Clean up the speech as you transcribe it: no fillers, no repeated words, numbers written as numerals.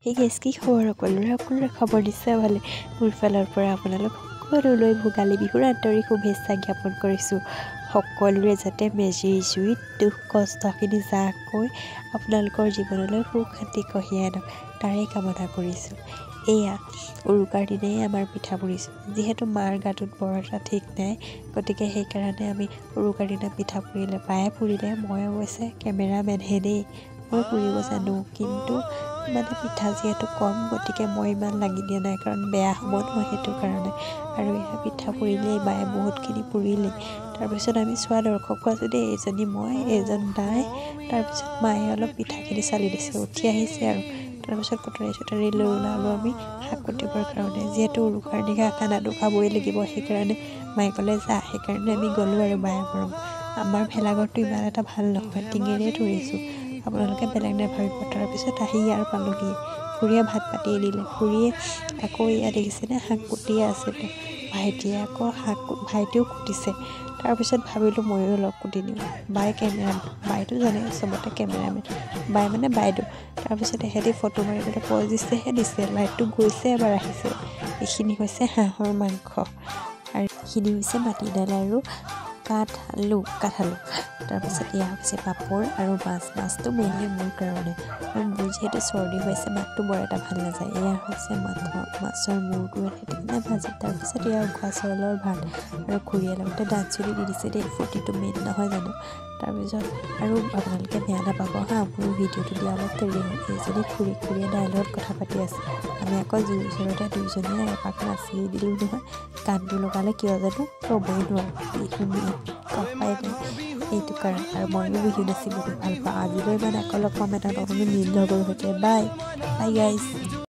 এই গেছ কি খবৰ সকলোৰে খবৰ নিশ্চয় ভালে মোৰ ফালৰ পৰা আপোনালোক সকলোলৈ ভোগালী বিহুৰ আন্তৰিক শুভেচ্ছা জ্ঞাপন কৰিছোঁ সকলোৰে যাতে মেজিৰ জুইত দুখ কষ্টখিনি যাকৈ আপোনালোকৰ জীৱনলৈ সুখ শান্তি কঢ়িয়াই আনক তাৰে কামনা কৰিছোঁ এয়া উৰুকাৰ দিনাই আমাৰ পিঠা পুৰিছোঁ যিহেতু মাৰ গাটোত বৰ এটা ঠিক নাই গতিকে সেইকাৰণে আমি উৰুকাৰ দিনা পিঠা পুৰিলে পায়ে পুৰিলে মই অৱশ্যে কেমেৰামেনহে দেই মই পুৰিব জানো কিন্তু মানে পিঠা যিহেতু কম গতিকে মই ইমান লাগি দিয়া নাই কাৰণ বেয়া হ'ব নহয় সেইটো কাৰণে আৰু এয়া পিঠা পুৰিলেই বায়ে বহুতখিনি পুৰিলে তাৰপিছত আমি চোৱা দৰ্শকো আছোঁ দেই এজনী মই এজন নাই তাৰপিছত মায়ে অলপ পিঠাখিনি চালি দিছে উঠি আহিছে আৰু তাৰপিছত কটাৰী চটাৰী লৈ ওলালোঁ আমি শাক কুটিবৰ কাৰণে যিহেতু উৰুকাৰ নিশা খানাটো খাবই লাগিব সেইকাৰণে মায়ে ক'লে যা সেইকাৰণে আমি গ'লোঁ আৰু বায়ে মৰম আমাৰ ভেলাঘৰটো ইমান এটা ভাল নহয় টিঙেৰে ধৰিছোঁ আপোনালোকে বেলেগ নাভাবিব তাৰপিছত আহি ইয়াৰ পালোহি খুৰীয়ে ভাত পাতি দিলে খুৰীয়ে আকৌ ইয়াত দেখিছেনে শাক কুটিয়ে আছিলে ভাইটিয়ে আকৌ ভাইটিও কুটিছে তাৰপিছত ভাবিলোঁ ময়ো অলপ কুটি দিওঁ বাই কেমেৰামেন বাইদেউ জানে চবতে কেমেৰামেন বাই মানে বাইদেউ তাৰপিছত এহেঁতি ফটো মাৰিবলৈ পজ দিছে লাইটটো গৈছে এবাৰ আহিছে এইখিনি হৈছে হাঁহৰ মাংস আৰু এইখিনি হৈছে মাটিদাইল আৰু কাঠআলু তাৰপিছত এয়া হৈছে পাপৰ আৰু মাছটো মেইনলি মোৰ কাৰণে আৰু মোৰ যিহেতু চৰ্দি হৈছে মাতটো বৰ এটা ভাল নাযায় এয়া হৈছে মাছৰ মূৰটো এনেকৈ ভাজি তাৰপিছত এয়া উখোৱা চাউলৰ ভাত আৰু খুৰীয়ে লগতে দানচুলি দি দিছে দেই ফূৰ্তিটো মেইন নহয় জানো তাৰপিছত আৰু আপোনালোকে বেয়া নাপাব হা মোৰ ভিডিঅ'টো দিয়া অলপ দেৰি হ'ল এইজনী খুৰীয়ে দাইৰ লগত কথা পাতি আছে আমি আকৌ জুইৰ ওচৰতে দুয়োজনীয়ে এপাক নাচি দিলোঁ নহয় গানটো লগালে কিয় জানো ৰ'বই নোৱাৰোঁ শুনি কপাই নাই এইটো কাৰণ আৰু ময়ো বিহু নাচি বহুত ভাল পাওঁ আজিলৈ মানে আকৌ লগ পাম এটা নতুন নীল লগৰ সৈতে বাই গাইজ